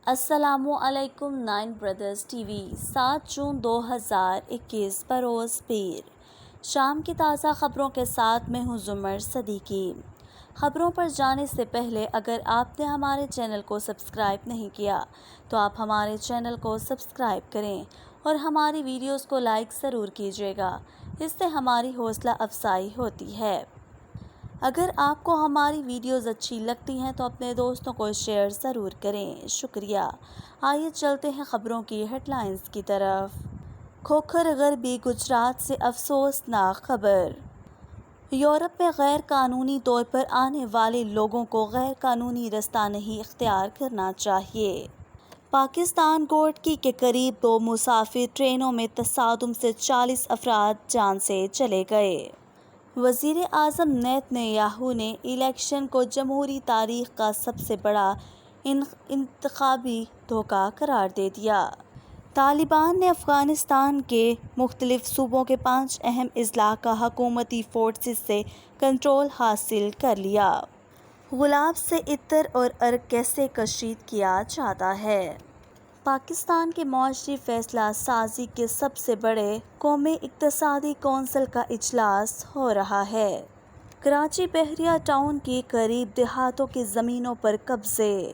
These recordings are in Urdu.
السلام علیکم 9 برادرز ٹی وی 7 جون 2021 بروز پیر شام کی تازہ خبروں کے ساتھ میں ہوں زمر صدیقی۔ خبروں پر جانے سے پہلے اگر آپ نے ہمارے چینل کو سبسکرائب نہیں کیا تو آپ ہمارے چینل کو سبسکرائب کریں اور ہماری ویڈیوز کو لائک ضرور کیجیے گا، اس سے ہماری حوصلہ افزائی ہوتی ہے۔ اگر آپ کو ہماری ویڈیوز اچھی لگتی ہیں تو اپنے دوستوں کو شیئر ضرور کریں، شکریہ۔ آئیے چلتے ہیں خبروں کی ہیڈ لائنز کی طرف۔ کھوکھر غربی گجرات سے افسوسناک خبر۔ یورپ میں غیر قانونی طور پر آنے والے لوگوں کو غیر قانونی رستہ نہیں اختیار کرنا چاہیے۔ پاکستان گوٹکی کے قریب 2 مسافر ٹرینوں میں تصادم سے 40 افراد جان سے چلے گئے۔ وزیر اعظم نیتن یاہو نے الیکشن کو جمہوری تاریخ کا سب سے بڑا انتخابی دھوکہ قرار دے دیا۔ طالبان نے افغانستان کے مختلف صوبوں کے 5 اہم اضلاع کا حکومتی فورسز سے کنٹرول حاصل کر لیا۔ گلاب سے عطر اور عرق کیسے کشید کیا جاتا ہے؟ پاکستان کے معاشی فیصلہ سازی کے سب سے بڑے قومی اقتصادی کونسل کا اجلاس ہو رہا ہے۔ کراچی بحریہ ٹاؤن کے قریب دیہاتوں کی زمینوں پر قبضے۔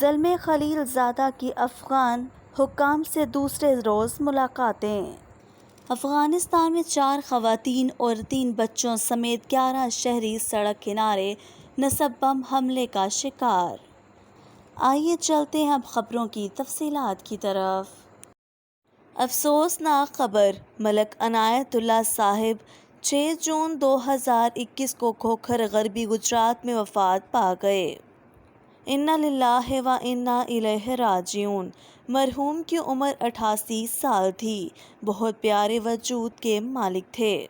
زلمے خلیل زادہ کی افغان حکام سے دوسرے روز ملاقاتیں۔ افغانستان میں 4 خواتین اور 3 بچوں سمیت 11 شہری سڑک کنارے نصب بم حملے کا شکار۔ آئیے چلتے ہیں اب خبروں کی تفصیلات کی طرف۔ افسوسناک خبر، ملک عنایت اللہ صاحب 6 جون 2021 کو کھوکھر غربی گجرات میں وفات پا گئے۔ انا للہ و انا الیہ راجعون۔ مرحوم کی عمر 88 سال تھی۔ بہت پیارے وجود کے مالک تھے،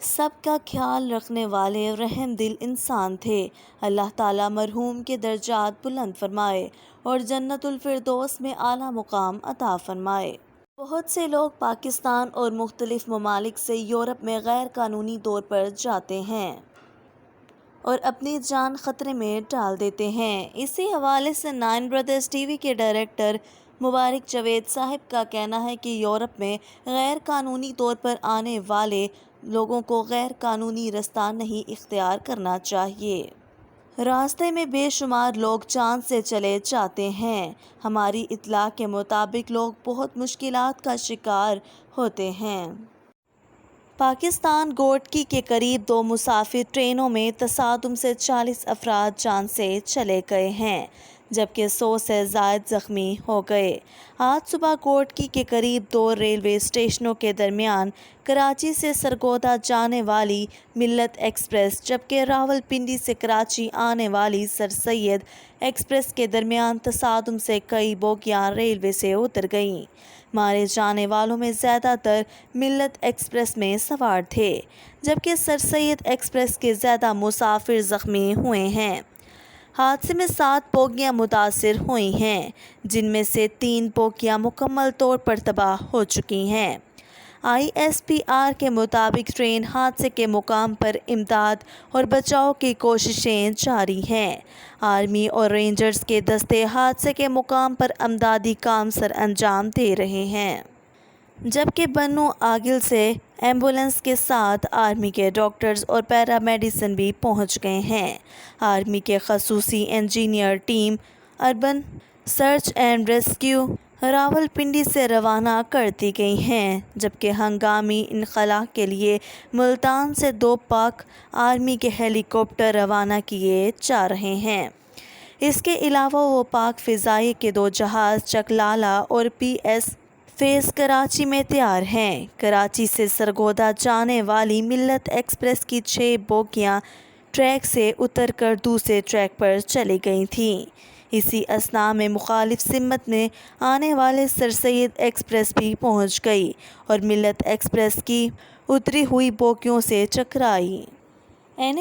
سب کا خیال رکھنے والے رحم دل انسان تھے۔ اللہ تعالیٰ مرحوم کے درجات بلند فرمائے اور جنت الفردوس میں اعلیٰ مقام عطا فرمائے۔ بہت سے لوگ پاکستان اور مختلف ممالک سے یورپ میں غیر قانونی طور پر جاتے ہیں اور اپنی جان خطرے میں ڈال دیتے ہیں۔ اسی حوالے سے 9 برادرز ٹی وی کے ڈائریکٹر مبارک جاوید صاحب کا کہنا ہے کہ یورپ میں غیر قانونی طور پر آنے والے لوگوں کو غیر قانونی رستہ نہیں اختیار کرنا چاہیے۔ راستے میں بے شمار لوگ جان سے چلے جاتے ہیں۔ ہماری اطلاع کے مطابق لوگ بہت مشکلات کا شکار ہوتے ہیں۔ پاکستان گوٹکی کے قریب 2 مسافر ٹرینوں میں تصادم سے 40 افراد جان سے چلے گئے ہیں جبکہ 100 سے زائد زخمی ہو گئے۔ آج صبح گوٹکی کے قریب 2 ریلوے اسٹیشنوں کے درمیان کراچی سے سرگودا جانے والی ملت ایکسپریس جبکہ راولپنڈی سے کراچی آنے والی سر سید ایکسپریس کے درمیان تصادم سے کئی بوگیاں ریلوے سے اتر گئیں۔ مارے جانے والوں میں زیادہ تر ملت ایکسپریس میں سوار تھے جبکہ سر سید ایکسپریس کے زیادہ مسافر زخمی ہوئے ہیں۔ حادثے میں 7 بوگیاں متاثر ہوئی ہیں جن میں سے 3 بوگیاں مکمل طور پر تباہ ہو چکی ہیں۔ ISPR کے مطابق ٹرین حادثے کے مقام پر امداد اور بچاؤ کی کوششیں جاری ہیں۔ آرمی اور رینجرز کے دستے حادثے کے مقام پر امدادی کام سر انجام دے رہے ہیں جبکہ بنو آگل سے ایمبولینس کے ساتھ آرمی کے ڈاکٹرز اور پیرا میڈیسن بھی پہنچ گئے ہیں۔ آرمی کے خصوصی engineer team urban search and rescue Rawalpindi سے روانہ کر دی گئی ہیں جبکہ ہنگامی انخلاء کے لیے ملتان سے 2 پاک آرمی کے ہیلی کاپٹر روانہ کیے جا رہے ہیں۔ اس کے علاوہ وہ پاک فضائیہ کے 2 جہاز چکلالہ اور PS فیض کراچی میں تیار ہیں۔ کراچی سے سرگودا جانے والی ملت ایکسپریس کی 6 بوگیاں ٹریک سے اتر کر دوسرے ٹریک پر چلی گئی تھیں۔ اسی اثناء میں مخالف سمت میں آنے والے سر سید ایکسپریس بھی پہنچ گئی اور ملت ایکسپریس کی اتری ہوئی بوگیوں سے ٹکرائی۔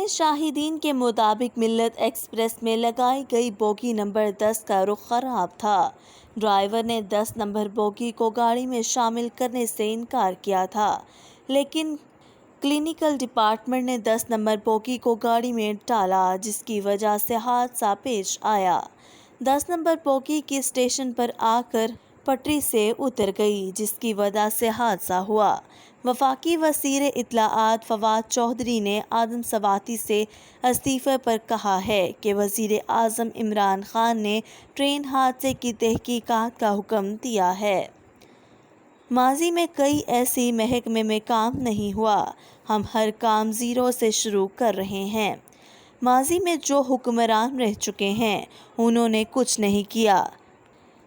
شاہدین کے مطابق ملت ایکسپریس میں لگائی گئی بوگی نمبر 10 کا رخ خراب تھا۔ ڈرائیور نے 10 نمبر بوگی کو گاڑی میں شامل کرنے سے انکار کیا تھا لیکن کلینیکل ڈپارٹمنٹ نے 10 نمبر بوگی کو گاڑی میں ڈالا جس کی وجہ سے حادثہ پیش آیا۔ 10 نمبر بوگی کی اسٹیشن پر آ کر پٹری سے اتر گئی، جس کی وجہ سے حادثہ ہوا۔ وفاقی وزیر اطلاعات فواد چودھری نے آدم سواتی سے استعفے پر کہا ہے کہ وزیر اعظم عمران خان نے ٹرین حادثے کی تحقیقات کا حکم دیا ہے۔ ماضی میں کئی ایسی محکمے میں کام نہیں ہوا، ہم ہر کام زیرو سے شروع کر رہے ہیں۔ ماضی میں جو حکمران رہ چکے ہیں انہوں نے کچھ نہیں کیا۔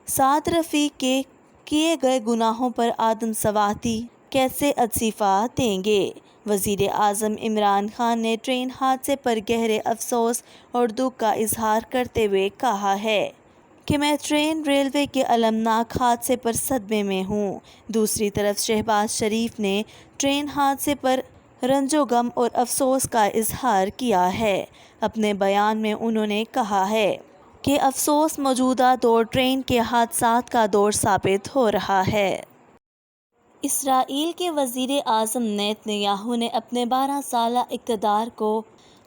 سعد رفیق کے کیے گئے گناہوں پر آدم سواتی کیسے استعفیٰ دیں گے؟ وزیر اعظم عمران خان نے ٹرین حادثے پر گہرے افسوس اور دکھ کا اظہار کرتے ہوئے کہا ہے کہ میں ٹرین ریلوے کے المناک حادثے پر صدمے میں ہوں۔ دوسری طرف شہباز شریف نے ٹرین حادثے پر رنج و غم اور افسوس کا اظہار کیا ہے۔ اپنے بیان میں انہوں نے کہا ہے کہ افسوس موجودہ دور ٹرین کے حادثات کا دور ثابت ہو رہا ہے۔ اسرائیل کے وزیر اعظم نیتن یاہو نے اپنے 12 سالہ اقتدار کو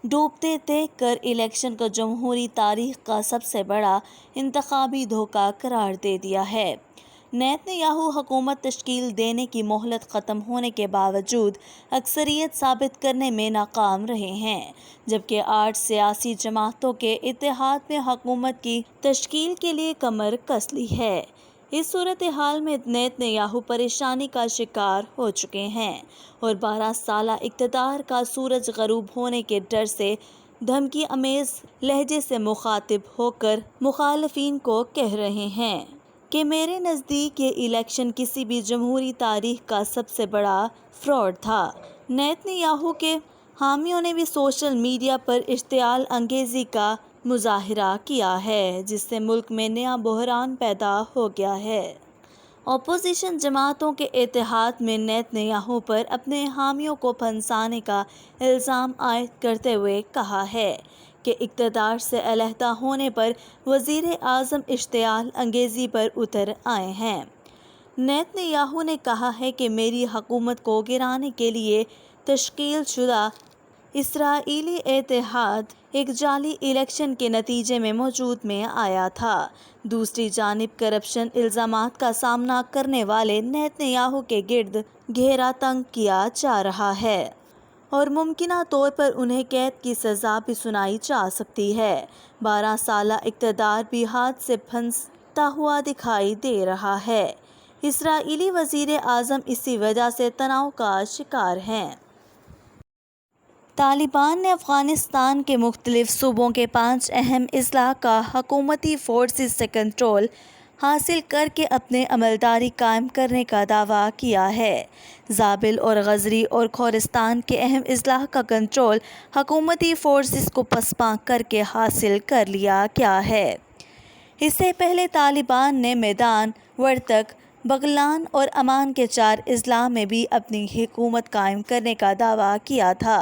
ڈوبتے دیکھ کر الیکشن کو جمہوری تاریخ کا سب سے بڑا انتخابی دھوکہ قرار دے دیا ہے۔ نیتن یاہو حکومت تشکیل دینے کی مہلت ختم ہونے کے باوجود اکثریت ثابت کرنے میں ناکام رہے ہیں، جبکہ 8 سیاسی جماعتوں کے اتحاد میں حکومت کی تشکیل کے لیے کمر کس لی ہے۔ اس صورتحال میں نیتن یاہو پریشانی کا شکار ہو چکے ہیں اور 12 سالہ اقتدار کا سورج غروب ہونے کے ڈر سے دھمکی آمیز لہجے سے مخاطب ہو کر مخالفین کو کہہ رہے ہیں کہ میرے نزدیک یہ الیکشن کسی بھی جمہوری تاریخ کا سب سے بڑا فراڈ تھا۔ نیتن یاہو کے حامیوں نے بھی سوشل میڈیا پر اشتعال انگیزی کا مظاہرہ کیا ہے، جس سے ملک میں نیا بحران پیدا ہو گیا ہے۔ اپوزیشن جماعتوں کے اتحاد میں نیتن یاہو پر اپنے حامیوں کو پھنسانے کا الزام عائد کرتے ہوئے کہا ہے کہ اقتدار سے علیحدہ ہونے پر وزیر اعظم اشتعال انگیزی پر اتر آئے ہیں۔ نیتن یاہو نے کہا ہے کہ میری حکومت کو گرانے کے لیے تشکیل شدہ اسرائیلی اتحاد ایک جعلی الیکشن کے نتیجے میں وجود میں آیا تھا۔ دوسری جانب کرپشن الزامات کا سامنا کرنے والے نیتن یاہو کے گرد گھیرا تنگ کیا جا رہا ہے اور ممکنہ طور پر انہیں قید کی سزا بھی سنائی جا سکتی ہے۔ 12 سالہ اقتدار بھی ہاتھ سے پھنستا ہوا دکھائی دے رہا ہے۔ اسرائیلی وزیر اعظم اسی وجہ سے تناؤ کا شکار ہیں۔ طالبان نے افغانستان کے مختلف صوبوں کے 5 اہم اضلاع کا حکومتی فورسز سے کنٹرول حاصل کر کے اپنے عملداری قائم کرنے کا دعویٰ کیا ہے۔ زابل اور غزری اور کھورستان کے اہم اضلاع کا کنٹرول حکومتی فورسز کو پسپاں کر کے حاصل کر لیا گیا ہے۔ اس سے پہلے طالبان نے میدان ورتک، بغلان اور امان کے 4 اضلاع میں بھی اپنی حکومت قائم کرنے کا دعویٰ کیا تھا۔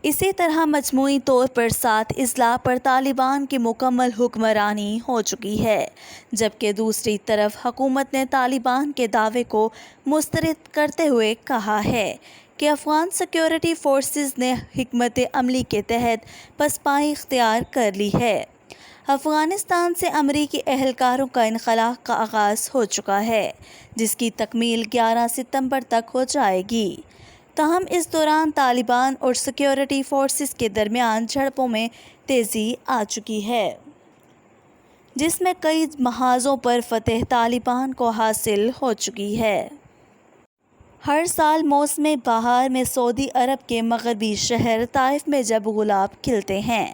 اسی طرح مجموعی طور پر 7 اضلاع پر طالبان کی مکمل حکمرانی ہو چکی ہے، جبکہ دوسری طرف حکومت نے طالبان کے دعوے کو مسترد کرتے ہوئے کہا ہے کہ افغان سیکورٹی فورسز نے حکمت عملی کے تحت پسپائی اختیار کر لی ہے۔ افغانستان سے امریکی اہلکاروں کا انخلاء کا آغاز ہو چکا ہے، جس کی تکمیل 11 ستمبر تک ہو جائے گی۔ تاہم اس دوران طالبان اور سیکورٹی فورسز کے درمیان جھڑپوں میں تیزی آ چکی ہے، جس میں کئی محاذوں پر فتح طالبان کو حاصل ہو چکی ہے۔ ہر سال موسم بہار میں سعودی عرب کے مغربی شہر طائف میں جب گلاب کھلتے ہیں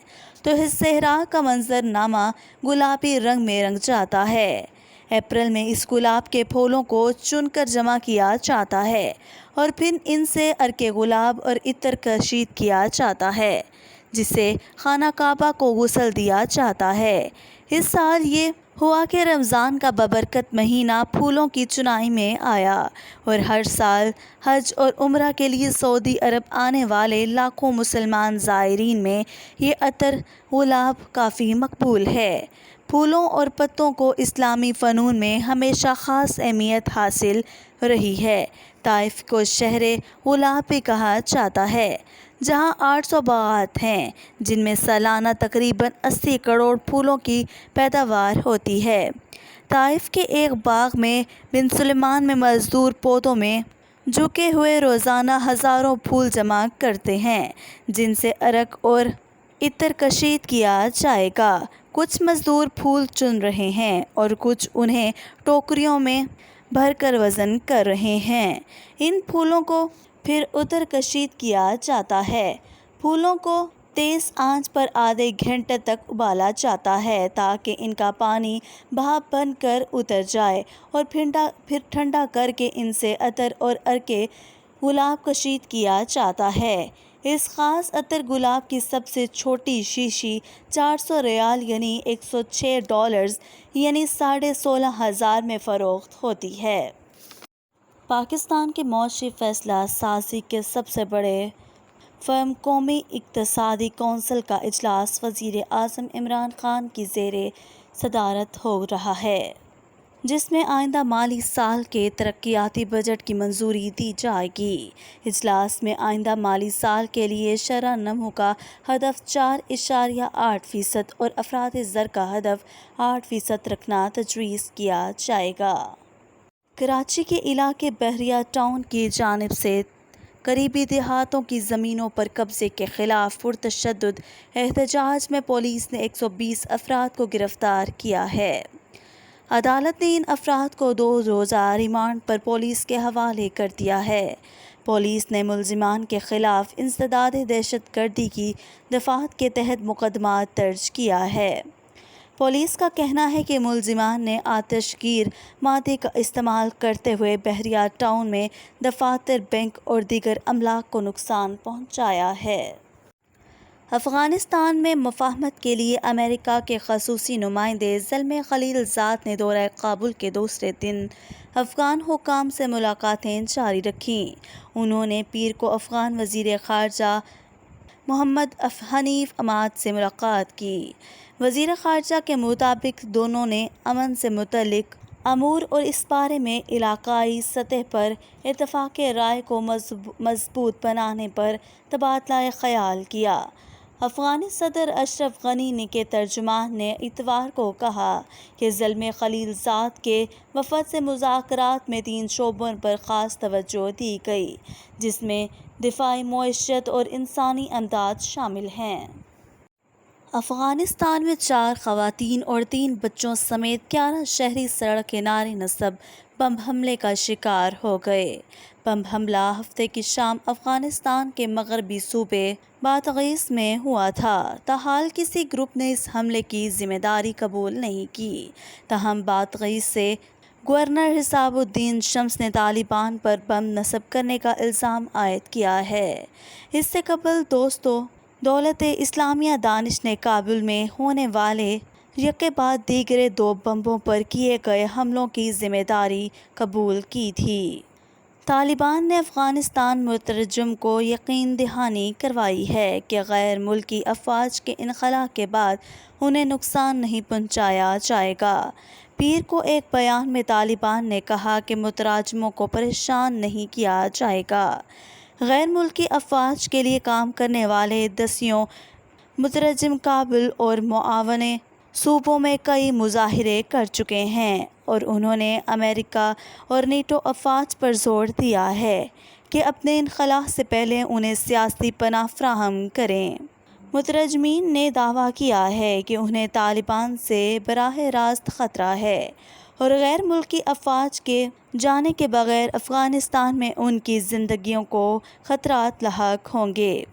تو اس صحرا کا منظر نامہ گلابی رنگ میں رنگ جاتا ہے۔ اپریل میں اس گلاب کے پھولوں کو چن کر جمع کیا جاتا ہے اور پھر ان سے عرق گلاب اور عطر کشید کیا جاتا ہے، جس سے خانہ کعبہ کو غسل دیا جاتا ہے۔ اس سال یہ ہوا کہ رمضان کا بابرکت مہینہ پھولوں کی چنائی میں آیا اور ہر سال حج اور عمرہ کے لیے سعودی عرب آنے والے لاکھوں مسلمان زائرین میں یہ عطر گلاب کافی مقبول ہے۔ پھولوں اور پتوں کو اسلامی فنون میں ہمیشہ خاص اہمیت حاصل رہی ہے۔ طائف کو شہر گلاب بھی کہا جاتا ہے۔ جہاں 800 باغات ہیں جن میں سالانہ تقریباً 80 کروڑ پھولوں کی پیداوار ہوتی ہے۔ طائف کے ایک باغ میں بن سلیمان میں مزدور پودوں میں جھکے ہوئے روزانہ ہزاروں پھول جمع کرتے ہیں جن سے عرق اور عطر کشید کیا جائے گا۔ کچھ مزدور پھول چن رہے ہیں اور کچھ انہیں ٹوکریوں میں بھر کر وزن کر رہے ہیں۔ ان پھولوں کو پھر عطر کشید کیا جاتا ہے۔ پھولوں کو تیز آنچ پر آدھے گھنٹے تک ابالا جاتا ہے تاکہ ان کا پانی بھاپ بن کر اتر جائے اور پھر ٹھنڈا کر کے ان سے عطر اور عرق گلاب کشید کیا جاتا ہے۔ اس خاص عطر گلاب کی سب سے چھوٹی شیشی 400 ریال یعنی $106 یعنی 16,500 میں فروخت ہوتی ہے۔ پاکستان کی معاشی فیصلہ سازی کے سب سے بڑے فرم قومی اقتصادی کونسل کا اجلاس وزیر اعظم عمران خان کی زیر صدارت ہو رہا ہے، جس میں آئندہ مالی سال کے ترقیاتی بجٹ کی منظوری دی جائے گی۔ اجلاس میں آئندہ مالی سال کے لیے شرح نمو کا ہدف 4.8% اور افراط زر کا ہدف 8% رکھنا تجویز کیا جائے گا۔ کراچی کے علاقے بحریہ ٹاؤن کی جانب سے قریبی دیہاتوں کی زمینوں پر قبضے کے خلاف پرتشدد احتجاج میں پولیس نے 120 افراد کو گرفتار کیا ہے۔ عدالت نے ان افراد کو 2 روزہ ریمانڈ پر پولیس کے حوالے کر دیا ہے۔ پولیس نے ملزمان کے خلاف انسداد دہشت گردی کی دفعات کے تحت مقدمات درج کیا ہے۔ پولیس کا کہنا ہے کہ ملزمان نے آتش گیر مادے کا استعمال کرتے ہوئے بحریہ ٹاؤن میں دفاتر، بینک اور دیگر املاک کو نقصان پہنچایا ہے۔ افغانستان میں مفاہمت کے لیے امریکہ کے خصوصی نمائندے زلمے خلیل زاد نے دورہ کابل کے دوسرے دن افغان حکام سے ملاقاتیں جاری رکھیں۔ انہوں نے پیر کو افغان وزیر خارجہ محمد حنیف اماد سے ملاقات کی۔ وزیر خارجہ کے مطابق دونوں نے امن سے متعلق امور اور اس بارے میں علاقائی سطح پر اتفاق رائے کو مضبوط بنانے پر تبادلہ خیال کیا۔ افغانی صدر اشرف غنی کے ترجمان نے اتوار کو کہا کہ زلمے خلیل زاد کے وفد سے مذاکرات میں 3 شعبوں پر خاص توجہ دی گئی، جس میں دفاع، معیشت اور انسانی امداد شامل ہیں۔ افغانستان میں 4 خواتین اور 3 بچوں سمیت 11 شہری سڑک کنارے نصب بم حملے کا شکار ہو گئے۔ بم حملہ ہفتے کی شام افغانستان کے مغربی صوبے بادغیس میں ہوا تھا۔ تاحال کسی گروپ نے اس حملے کی ذمہ داری قبول نہیں کی، تاہم بادغیس سے گورنر حساب الدین شمس نے طالبان پر بم نصب کرنے کا الزام عائد کیا ہے۔ اس سے قبل دولت اسلامیہ داعش نے کابل میں ہونے والے یکے بعد دیگرے 2 بموں پر کیے گئے حملوں کی ذمہ داری قبول کی تھی۔ طالبان نے افغانستان مترجم کو یقین دہانی کروائی ہے کہ غیر ملکی افواج کے انخلا کے بعد انہیں نقصان نہیں پہنچایا جائے گا۔ پیر کو ایک بیان میں طالبان نے کہا کہ مترجموں کو پریشان نہیں کیا جائے گا۔ غیر ملکی افواج کے لیے کام کرنے والے دسیوں مترجم کابل اور معاون صوبوں میں کئی مظاہرے کر چکے ہیں اور انہوں نے امریکہ اور نیٹو افواج پر زور دیا ہے کہ اپنے انخلا سے پہلے انہیں سیاسی پناہ فراہم کریں۔ مترجمین نے دعویٰ کیا ہے کہ انہیں طالبان سے براہ راست خطرہ ہے اور غیر ملکی افواج کے جانے کے بغیر افغانستان میں ان کی زندگیوں کو خطرات لاحق ہوں گے۔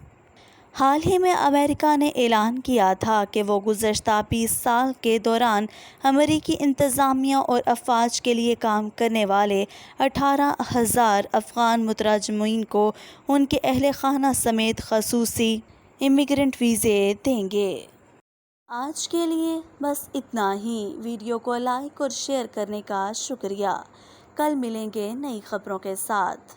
حال ہی میں امریکہ نے اعلان کیا تھا کہ وہ گزشتہ 20 سال کے دوران امریکی انتظامیہ اور افواج کے لیے کام کرنے والے 18,000 افغان مترجمین کو ان کے اہل خانہ سمیت خصوصی امیگرنٹ ویزے دیں گے۔ آج کے لیے بس اتنا ہی۔ ویڈیو کو لائک اور شیئر کرنے کا شکریہ۔ کل ملیں گے نئی خبروں کے ساتھ۔